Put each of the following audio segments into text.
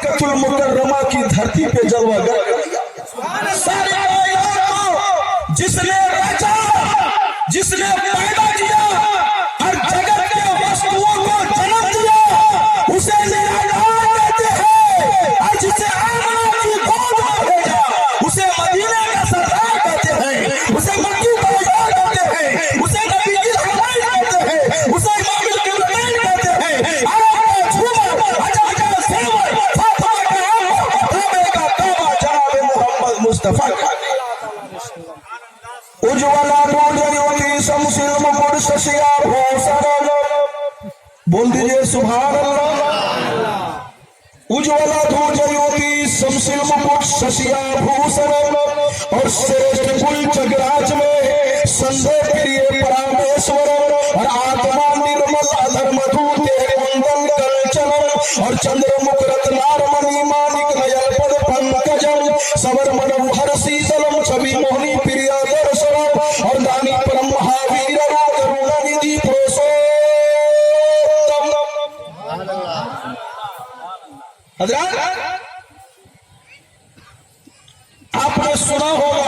मक्कतुल मुकर्रमा की धरती पे जलवागर कर दिया। सारे कायनात को जिसने रचा, जिसने पैदा किया, हर जगत के वस्तुओं को जन्म दिया, उसे निराधार कहते हैं। और जिसे आमना की गोद में भेजा, उसे मदीने का सरदार कहते हैं, उसे मक्की का बाजार कहते हैं, उसे नबी की हवाई कहते हैं, उसे इमामुल किबलतैन कहते हैं। अरब का झूमर, अजम का ज़ेवर, फातिमा का आंखों, काबे का काबा जनाब मोहम्मद मुस्तफा का। उज्ज्वला दूरज्योति शमसिल मुकुट शशिया भूषण, बोल दीजिए सुभान अल्लाह। उज्ज्वला दूरज्योति शमसिल मुकुट शशिया भूषण, और श्रेष्ठ कुल जगराज में संदेह प्रिय परमेश्वर, और आत्मा निर्मल अधर मधु तेरे कुंदन कंचन, और चंद्रमुख रत्नारमणि मानिक नयल पद पंकजम, सवर मनोहर शीतलम छवि मोहनी प्रिय दर्शनम, और दानी परम महावीर करुणा निधि पुरुषोत्तम। हज़रात, आपने सुना होगा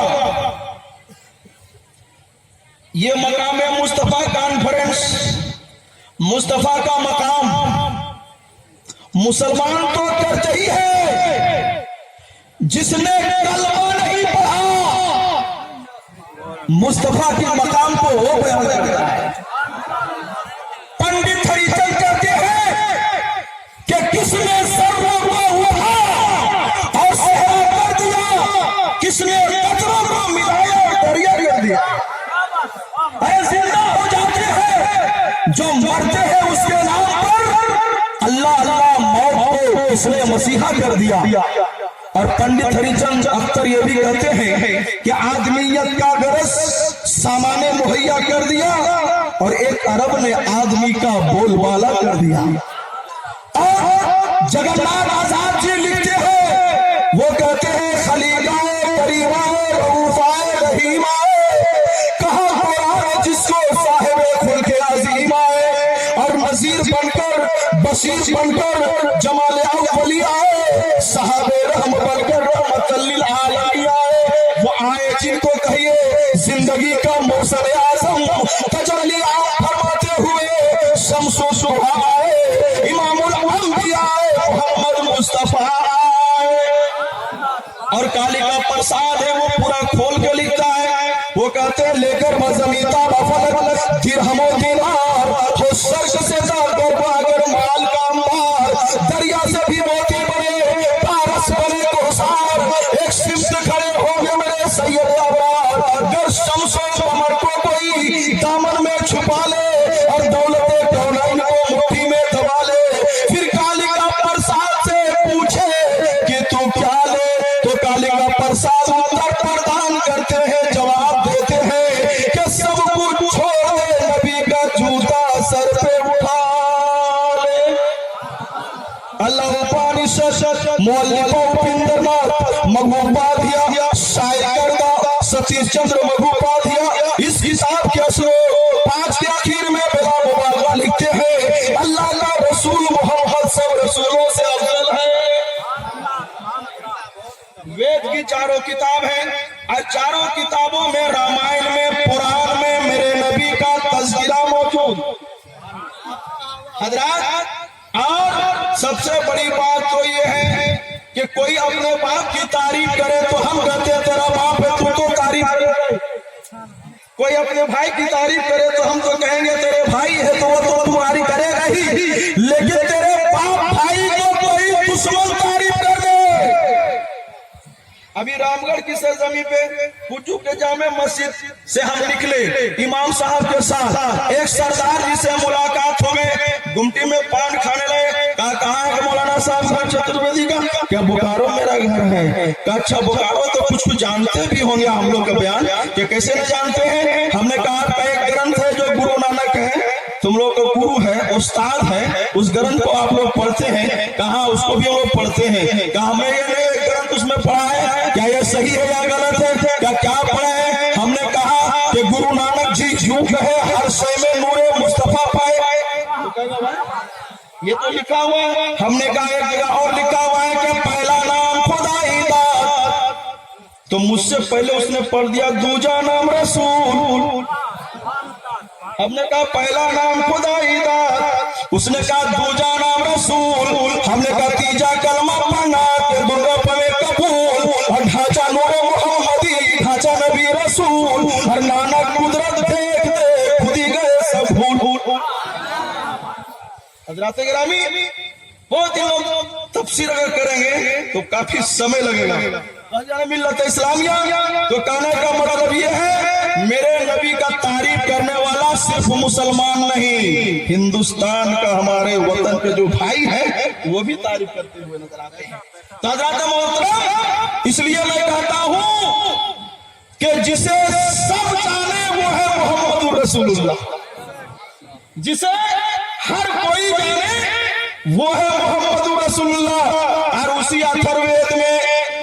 ये मकाम मुस्तफा कॉन्फ्रेंस, मुस्तफा का मकाम मुसलमान तो करते ही है, जिसने कलमा नहीं पढ़ा मुस्तफा के मकाम को वो बयान करता है। पंडित हरिचंद कहते हैं कि किसने सर्वों को उठा और सहरा कर दिया, किसने कतरों को मिलाया और दरिया कर दिया। ऐसे जिंदा हो जाते हैं जो मरते हैं उसके नाम पर अल्लाह अल्लाह, मौत को किसने मसीहा कर दिया। और पंडित हरिचंद अख्तर ये भी कहते हैं कि आदमियत का गरज सामाने मुहैया कर दिया, और एक अरब ने आदमी का बोलबाला कर दिया। और जगन्नाथ आजाद जी लिखते हैं, वो कहते हैं खलीलाए करीमाए रऊफाए रहीमाए, कहा कुरान जिसको साहिब खुल के अजीमाए, और नजीर बनकर बशीर बनकर जमाल अव्वली आए, साहबे रहम बनकर रहमतल लिल आलमीन आए। वो आए जिनको कहिए जिंदगी का मौसम आजम, तजल्ली आप फरमाते हुए शम्सो सुबह आए, इमामुल अंबिया मोहम्मद मुस्तफा आए। और काली का प्रसाद है वो पूरा खोल के लिखता है, वो कहते हैं लेकर मजमीता बफलक दिरहमो दिनार, हो सर्क से जाकर बागर माल का अंबार, दरिया से भी मोती बने पारस बने कोसार, एक सिमत खड़े हो गए मेरे सैयद अबरार, अगर शम्सो कमर को कोई दामन में छुपा ले, और दौलते कौनाइन को मुट्ठी में दबा ले, फिर काली का प्रसाद से पूछे कि तू क्या ले, तो काली का प्रसाद अंदर प्रदान करते हैं, जवाब देते हैं कि सब कुछ छोड़ दे, नबी का जूता सर पे उठा ले। अल्लाह पानी मौलिक उपिंद्रनाथ मघुपाध्याय, शायर करदा सतीश चंद्र मघुपाध्याय, इस हिसाब के असलो 5 के आखिर में बेला मुबारक लिखते हैं, अल्लाह का रसूल मोहम्मद सब रसूलों से अफजल है। वेद की चारों किताब है, और चारों किताबों में रामायण में पुराण में मेरे नबी का तज़किरा मौजूद। हज़रात, और सबसे बड़ी बात तो ये है कि कोई अपने बाप की तारीफ करे तो हम कहते हैं तेरा बाप है, तू तो तारीफ करे। कोई अपने भाई की तारीफ करे तो हम तो कहेंगे तेरे भाई है, तो वो तो तुम्हारी करेगा ही, लेकिन तेरे बाप भाई को कोई दुश्मन तारीफ कर दे। अभी रामगढ़ की सरजमी पे पुजू के जामे मस्जिद से हम निकले, इमाम साहब के साथ एक सरदार जी से मुलाकात हो गए, गुमटी में पान खाने लगे। कहाँ है मौलाना साहब चतुर्वेदी का? क्या बोकारो मेरा घर है। अच्छा बोकारो तो कुछ जानते भी होंगे हम लोग का बयान, कि कैसे नहीं जानते हैं। हमने कहा का एक ग्रंथ है जो गुरु नानक है, तुम लोग का गुरु है, उस्ताद है, उस ग्रंथ को आप लोग पढ़ते हैं। कहा उसको भी हम लोग पढ़ते हैं। कहा मैं ये ग्रंथ उसमें पढ़ा है, क्या ये सही है या गलत है, क्या पढ़ा है? हमने कहा कि गुरु नानक जी झूठ है, हर शय में नूरे मुस्तफा पाए, ये तो लिखा हुआ है। हमने कहा एक जगह और लिखा हुआ है कि तो मुझसे पहले उसने पढ़ दिया दूजा नाम रसूल। हमने कहा पहला नाम खुदाई दात, उसने कहा दूजा नाम रसूल। हमने कहा तीजा कलमा पढ़ना के दुर्गा पवे कबूल, और ढांचा नूरे मोहम्मदी, ढांचा नबी रसूल, और नाना कुदरत देख दे खुद ही गए सब भूल। हजरात गिरामी, बहुत ही लोग तफसीर अगर करेंगे तो काफी समय लगेगा। मिल्लत इस्लामिया तो कहने का मतलब ये है, मेरे नबी का तारीफ करने वाला सिर्फ मुसलमान नहीं, हिंदुस्तान का हमारे वतन के जो भाई है वो भी तारीफ करते हुए नजर आते हैं। तो हज़रात मोहतरम, इसलिए मैं कहता हूं कि जिसे सब जाने वो है मोहम्मद रसूलुल्लाह, जिसे हर कोई जाने वो है मोहम्मद रसूलुल्लाह। और उसी अथर्ववेद में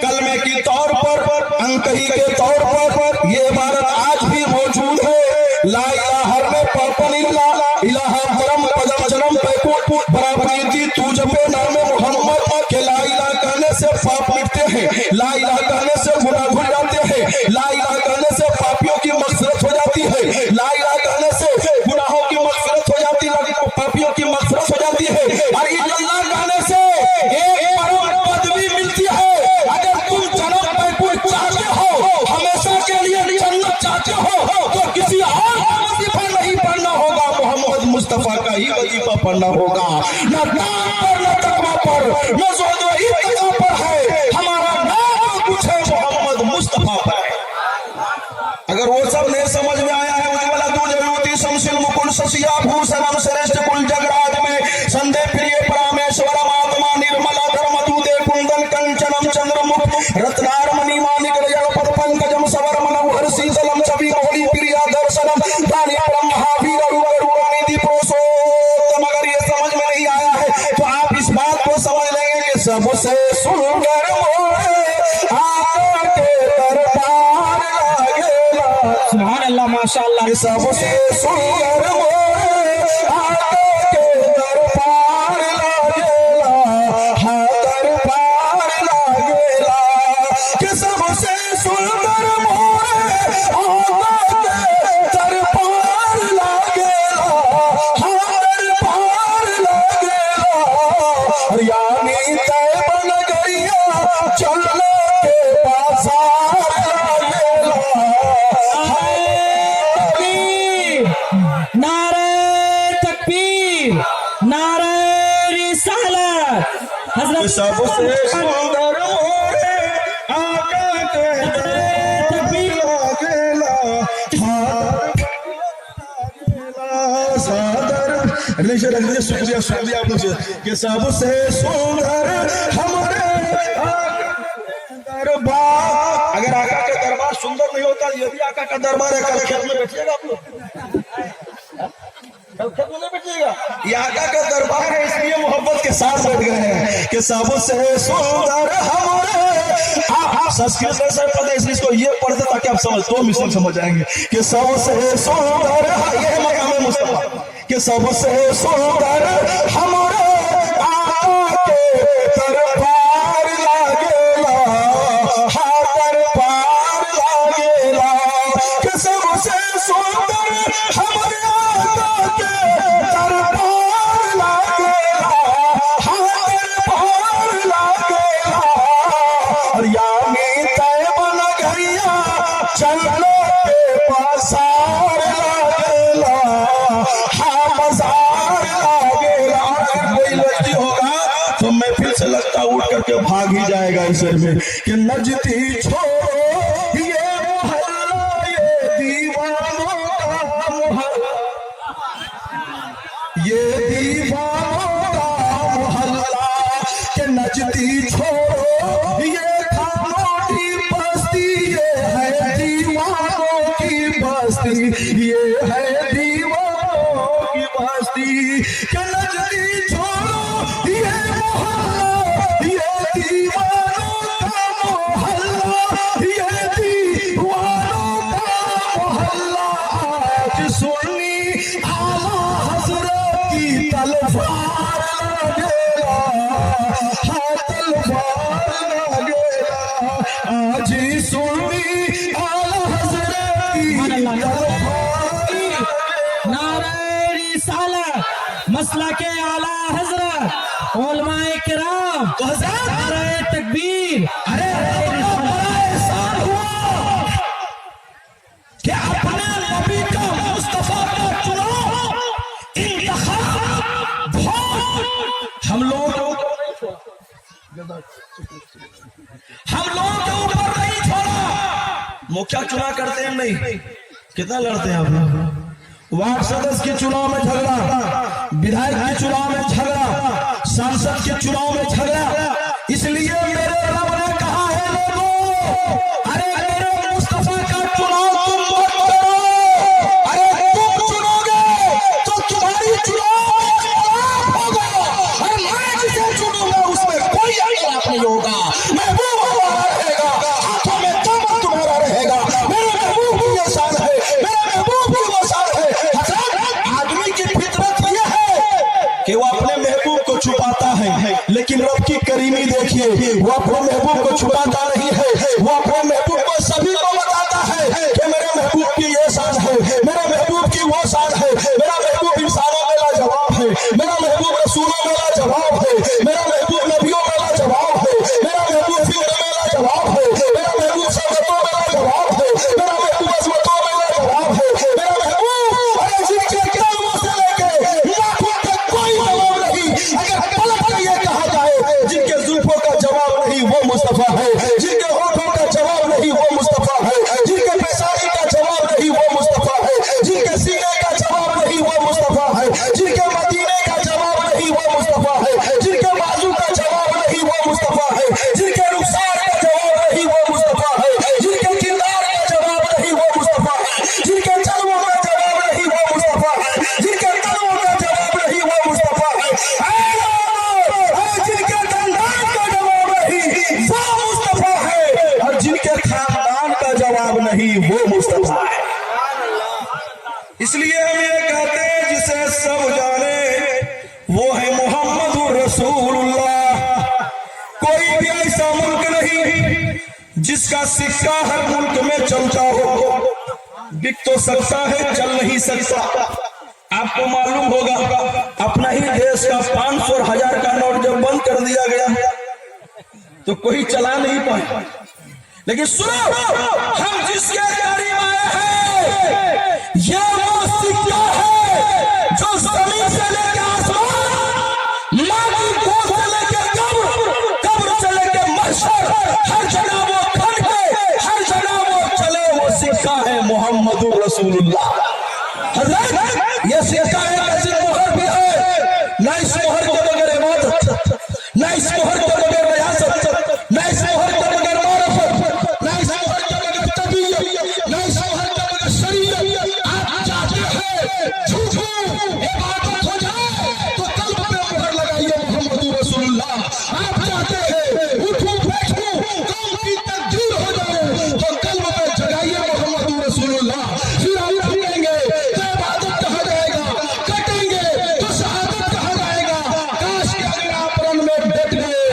कलमे की तौर पर, अंकही के तौर पर ये इबारत आज भी मौजूद है। ला इलाहा में पापन इलाहा परम पदम जन्म पैकुट बराबरी दी तू जपे नाम मोहम्मद के। ला इलाहा कहने से पाप मिटते हैं, ला इलाहा कहने से गुनाह धुल जाते हैं, ला इलाहा कहने से पापियों की मग़फ़िरत हो जाती है, ला इलाहा कहने से गुनाहों की मग़फ़िरत हो जाती है, पापियों की मग़फ़िरत हो जाती है। और इल्लल्लाह कहने से एक परम पदवी मिलती है। अगर तुम जन्म पैकुट चाहते हो, हमेशा के लिए जन्नत चाहते हो, तो किसी और का वजीफा नहीं पढ़ना होगा, मोहम्मद मुस्तफा का ही वजीफा पढ़ना होगा। न नाम पर, न तकवा पर, न ज़ोदो इत्तिका पर है, हमारा नाम कुछ है मोहम्मद मुस्तफा पर है। अगर वो सब नहीं समझ में आया है, उज्ज्वला दूरज्योति शमसिल मुकुल शशिया भूषणम श्रेष्ठ कुल जगराज में संदेह प्रिय परमेश्वरम आत्मा निर्मला धर्म दूते कुंदन कंचनम चंद्रमुख रत्नार मणि मानिक रजल पद पंकजम सवर मनम हर शीतलम छवि मोहनी प्रिया दर्शनम दानी परम महावीर रूपानिधि पुरुषोत्तम। अगर ये समझ में नहीं आया है तो आप इस बात को समझ लेंगे कि सबसे सुंदर आका के दरबार लागेला। सुभान अल्लाह, माशाअल्लाह। सबसे सुंदर आका के दरबार लागेला, हाँ दरबार लागेला। कि सबसे सुंदर आका के दरबार लागेला, हाँ दरबार लागेला। और यानी तय बन गईया चलने के बाजार लागेला। नारे तकबीर, नारे रिसालत। हज़रत सबसे सुंदर मोरे आका के दरबार लागेला, सादर शुक्रिया शुक्रिया आप लोग कि सबसे सुंदर हमारे दरबार। अगर आका का दरबार सुंदर नहीं होता, ये भी आका का दरबार है, कल खेत में बैठिएगा आप लोग, कल खेत में नहीं बैठिएगा। ये आका का दरबार है, इसलिए मोहब्बत के साथ बैठ गए हैं कि सबसे सुंदर हमारे। संस्कृत में सर पता है, इसलिए इसको ये पढ़ते ताकि आप समझ, तो मिसल समझ जाएंगे कि सबसे सुंदर ये मकाम मुस्तफा, कि सबसे सुंदर हमारे आका के दरबार लागेला, हाँ दरबार लागेला। कि सबसे सुंदर हमारे आका के दरबार लागेला, हाँ दरबार लागेला। और यानी तय बन गईया चलने के बाजार लागेला, हाँ बाजार लागेला। कोई लज्जी होगा तो मैं फिर से लगता उठ करके भाग ही जाएगा इस में कि नजदी छोड़ो ये मोहल्ला, ये दीवानों का मोहल्ला, ये दीवानों का मोहल्ला। कि नजदी छोड़ो ये खानों की बस्ती, ये है दीवानों की बस्ती, ये है दीवानों की बस्ती। कि नजदी छोड़ो ये मोहल्ला, ये दीवानों का मोहल्ला, ये दीवानों का मोहल्ला। आज सुन्नी आला हज़रत की तलवार लागेला, हाँ तलवार लागेला। नारे तकबीर। अरे बड़ा एहसान हुआ कि अपने नबी का मुस्तफा का चुनाव इंतखाब हम लोग के ऊपर नहीं छोड़ा। मुखिया चुनाव करते हैं नहीं, कितना लड़ते हैं आप? वार्ड सदस्य के चुनाव में झगड़ा, विधायक के चुनाव में झगड़ा, सांसद के चुनाव में झगड़ा। इसलिए मेरे रब ने कहा है लोगों, अरे मेरे मुस्तफा का चुनाव तुम मत करो। अरे तुम चुनोगे तो तुम्हारी चुनाव में इख्तिलाफ होगा, और मैं जिसे चुनूंगा उसमें कोई इख्तिलाफ नहीं होगा। महबूब हमारा रहेगा, हाथों में दामन तुम्हारा रहेगा। मेरे महबूब की ये शान है, मेरे महबूब की वो शान है। आदमी की फितरत यह है कि वो अपने महबूब को छुपाता है, लेकिन रब की करीमी देखिए, वो अपने महबूब को छुपाता नहीं है। वो अपने महबूब को सभी को बताता है कि मेरे महबूब की ये शान है, मेरे महबूब की वो शान है। मेरा महबूब इंसानों में लाजवाब है, मेरा महबूब रसूलों में लाजवाब है, मेरा महबूब नबियों में लाजवाब है, मेरा महबूब फिक्र में लाजवाब है, मेरा महबूब शफ़क़तों में लाजवाब है, मेरा महबूब अज़मतों में लाजवाब है। मेरा महबूब अरे जिनके कलमों से लेके नाखून तक कोई जवाब नहीं, अगर पलट कर ये कहा जाए जिनके जुल्फों का जवाब नहीं वो मुस्तफा है, जिनके होठों का जवाब नहीं वो मुस्तफा है, जिनके पेशानी का जवाब नहीं वो मुस्तफा है, जिनके सीने का जवाब नहीं वो मुस्तफा है, जिनके मदीने का जवाब नहीं वो मुस्तफा है, जिनके बाजू का जवाब नहीं वो मुस्तफा है, जिनके रुखसार का जवाब नहीं वो मुस्तफा है, जिनके किरदार का जवाब नहीं वो मुस्तफा है, जिनके जलवों का जवाब नहीं वो मुस्तफा है, जिनके कदमों का जवाब नहीं वो मुस्तफा है, जिनके खानदान का जवाब नहीं वो मुस्तफा है, और जिनके खानदान का जवाब नहीं वो मुस्तफा है। इसलिए हम ये कहते हैं जिसे सब जाने वो है मोहम्मद रसूलुल्लाह। कोई भी ऐसा मुल्क नहीं जिसका सिक्का हर मुल्क में चलता हो। बिक तो सकता है, चल नहीं सकता। आपको मालूम होगा अपना ही देश का 500 और 1000 का नोट जब बंद कर दिया गया तो कोई चला नहीं पाया। लेकिन सुनो, हम जिसके करीब आए हैं ये वो सिक्का है जो जमीन से लेकर आसमान, माँ की गोद से लेकर कब्र से लेकर महशर, हर जगह वो खन के हर जगह वो चले। वो सिक्का है मोहम्मद रसूलुल्लाह। हज़रत ये सिक्का है, ऐसी मोहर भी है, ना इस मोहर के बगैर इबादत, ना इस मोहर के बगैर रियासत, ना इस मोहर के बगैर मारफत, ना इस मोहर के बगैर तबीयत, ना इस मोहर के बगैर शरीयत। आप चाहते हैं झूठो इबादत हो जाए तो कल्ब पे मोहर लगाइए मोहम्मद रसूलुल्लाह। आप चाहते हैं उठो बैठो कौम की तकदीर हो जाए तो कल्ब पे जगाइए मोहम्मद रसूलुल्लाह। फिर आप उठेंगे तो इबादत कहा जाएगा, कटेंगे तो शहादत कहा जाएगा। काश के अगर आप रण में डट गए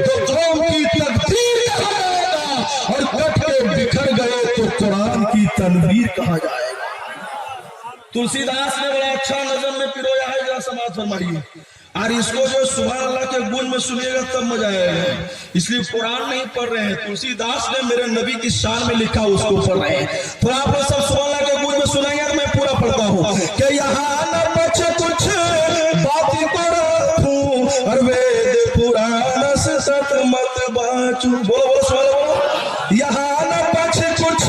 तो कौम की तकदीर कहा जाएगा, और कट के बिखर गए तो कुरान की तनवीर कहा जाएगा। तुलसीदास ने बड़ा अच्छा नज़म में पिरोया है, जरा समाज फरमाइए। और इसको जो सुभान अल्लाह के गुण में सुनिएगा तब मजा आएगा। इसलिए कुरान नहीं पढ़ रहे हैं, तुलसीदास ने मेरे नबी की शान में लिखा उसको पढ़ रहे हैं। तो आप लोग सब सुभान अल्लाह के गुण में सुनेंगे। मैं पूरा पढ़ता हूँ कि यहाँ न बचे कुछ बातें को रखूं, और वेद पुराण से सत मत बाचू। बोलो बोलो सुभान अल्लाह। यहाँ न बचे कुछ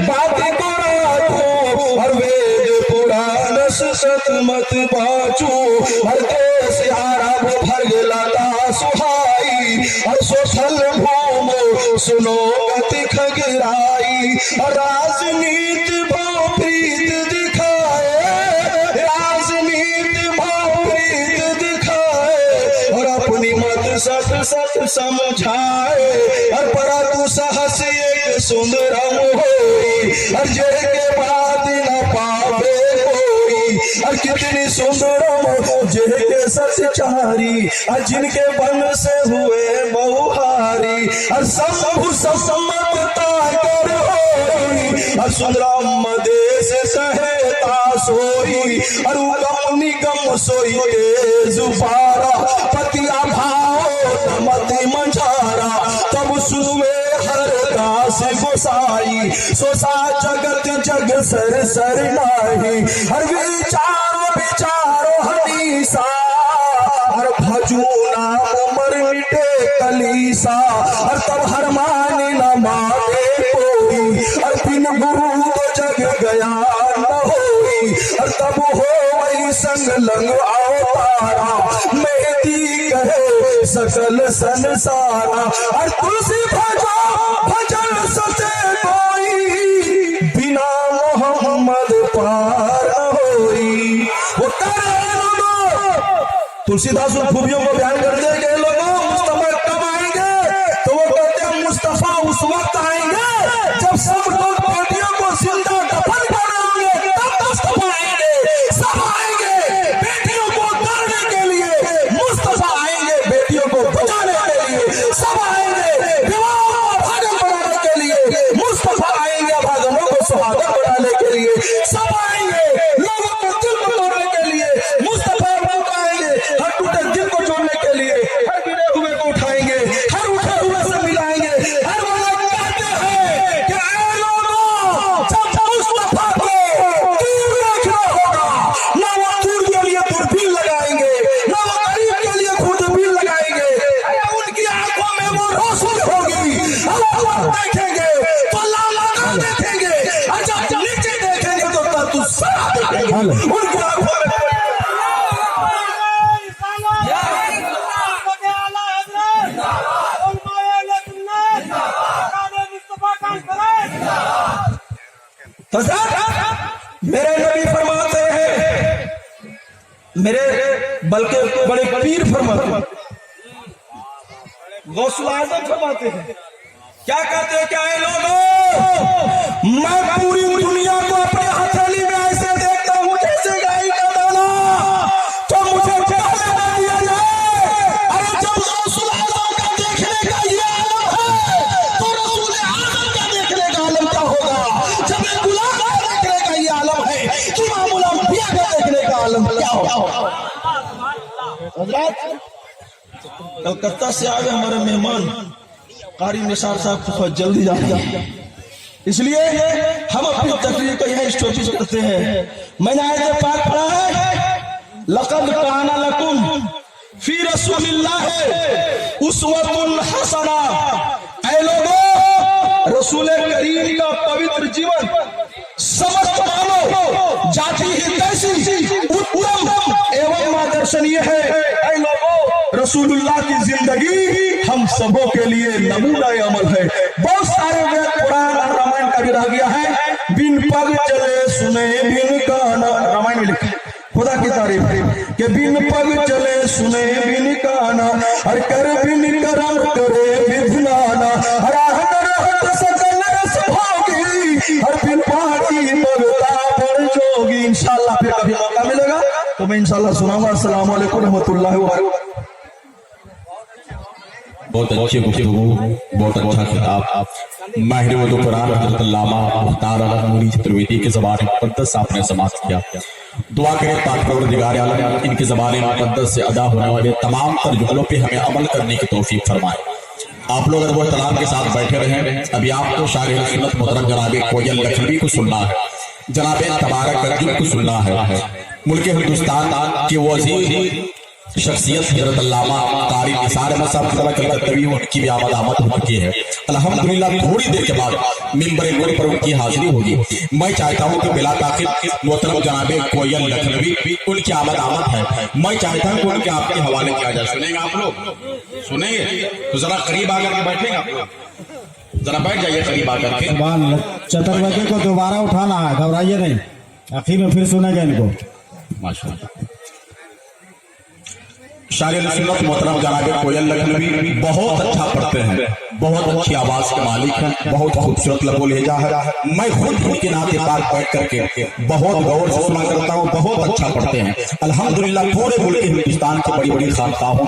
बातें को रखूं, और वेद पुराण से सत मत बाचू। हर देश आरब भर लता सुहाई, और सोशल भूम सुनो गति खगराई। और राजनीति भाव प्रीत दिखाए, राजनीति भाव प्रीत दिखाए, और अपनी मत सत सत समझाए। और परतु सहस एक सुंदरम होई, और जय के बाद न पावे कोई। और कितनी सुंदरम जय के सचारी, और जिनके बन से हुए बहुहारी। और शंभु सम्मतता कर होई, और सुंदरम देश सहता सोई। और उगम निगम सोई के जुबारा पतिया भाव मती मंझारा तब सुनवे हर दास गोसाई सोसा जगत जग सर सर नाही हर विचारो हनीसा हर भजू नाम मर मिटे कलीसा हर तब हर माने न माने कोई हर बिन गुरु तो जग गया न होई हर तब हो वही संग लंग अवतारा मेहदी कहे सकल संसारा हर तुलसी भजो भजन सचे कोई बिना मोहम्मद पार होई वो तुलसीदास उन खूबियों को बयान करते हैं कि लोगों मुस्तफा कब आएंगे तो वो कहते हैं मुस्तफा उस वक्त आएंगे जब सब लोग बेटियों को जिंदा दफन कर देंगे तब मुस्तफा आएंगे सब आएंगे बेटियों को करने के लिए मुस्तफा आएंगे बेटियों को बचाने के लिए सब आएंगे विवाह को भागन बनाने के लिए मुस्तफा आएंगे भागनों को सुहागन बनाने के लिए सब आएंगे लोगों को दिल को तोड़ने के लिए मुस्तफा हर टूटे दिल को जोड़ने के लिए हर गिरे हुए को उठाएंगे हर उठे हुए से मिलाएंगे हर वाला कहते हैं कि ऐ लोगों जब मुस्तफा को दूर देखना होगा ना वो दूर के लिए दूरबीन लगाएंगे ना वो करीब के लिए खुदबीन लगाएंगे उनकी आंखों में वो रोशनी होगी अल्लाह देखेंगे तो अल्लाह देखेंगे और जब नीचे देखेंगे तो तू सारा देखेंगे उनकी आंखों में मेरे नबी फरमाते हैं मेरे बल्कि बड़े पीर फरमाते हैं गौसुल आज़म फरमाते हैं क्या कहते हैं क्या है लोगों मैं पूरी दुनिया को अपने हथेली में ऐसे देखता हूं जैसे गाय का दाना तो मुझे पहले ना दिया जाए अरे जब गौसुल आज़म का देखने का ये आलम है तो रसूल आज़म का देखने का आलम क्या होगा जब एक गुलाम का देखने का ये आलम है कि इमामुल अंबिया का देखने का आलम क्या होगा हज़रत कलकत्ता से आए हमारे मेहमान कारी निसार साहब बहुत जल्दी जाएगा इसलिए हम अपनी तकरीर को यहाँ स्टॉपिश करते हैं मैंने आयत पाक पढ़ा है लक़द काना लकुम फी रसूलिल्लाह उस्वतुन हसना ऐ लोगों रसूल करीम का पवित्र जीवन समस्त मानो जाति ही कैसी उत्तम एवं आदर्शनीय है ऐ लोगों रसूलुल्लाह की जिंदगी हम सबों के लिए नमूना अमल है बहुत सारे वेद पुराण और रामायण का भी रह गया है बिन पग चले सुने बिन गाना रामायण में लिखा खुदा की तारीफ के बिन पग चले सुने बिन गाना हर कर बिन करम करे विधनाना हर सकल रस भोगी हर बिन पाटी मगता पर जोगी इंशाल्लाह फिर कभी मौका मिलेगा तो मैं इंशाल्लाह सुनाऊंगा अस्सलाम वालेकुम रहमतुल्लाहि व बरकातहू बहुत अच्छी गुफ्तगू बहुत अच्छा खिताब माहिर उर्दू कुरान हज़रत अल्लामा मुख्तार अहमद चतुर्वेदी के ज़बान मुक़द्दस आपने समाअत किया दुआ करें पाक परवरदिगार आलम इनकी ज़बान मुक़द्दस से अदा होने वाले तमाम तर जुमलों पे हमें अमल करने की तौफीक फरमाए आप लोग अगर वो तलाम के साथ बैठे रहे अभी आपको शायर सुन्नत मोहतरम जनाब कोयल लखनवी को सुनना है जनाब तबारक अर्जुन को सुनना है मुल्क हिंदुस्तान के वो अजीज शख्सियत हज़रत अल्लामा कारी निसार अहमद साहब की तरह कलकत्तवी उनकी भी आमद हो चुकी है अल्हम्दुलिल्लाह थोड़ी देर के बाद मिंबर नूर पर उनकी हाजिरी होगी मैं चाहता हूं कि बिला ताक़िद मोहतरम जनाब कोयल लखनवी उनकी आमद है मैं चाहता हूं कि उनके आपके हवाले किया जाए सुनेंगे आप लोग सुनेंगे तो जरा करीब आकर के बैठेंगे आप लोग जरा बैठ जाइए करीब आकर के चतुर्वेदी को दोबारा उठाना है घबराइए नहीं आखिर में फिर सुनेंगे इनको माशाअल्लाह शायर सुन्नत मोहतरम जनाब कोयल लखनवी बहुत अच्छा पढ़ते हैं बहुत अच्छी आवाज के मालिक हैं बहुत खूबसूरत लबो लहजा है मैं खुद उनके नाते पाक बैठ करके बहुत गौर से सुना करता हूँ बहुत अच्छा पढ़ते हैं अल्हम्दुलिल्लाह पूरे मुल्क हिंदुस्तान की बड़ी बड़ी खानकाहों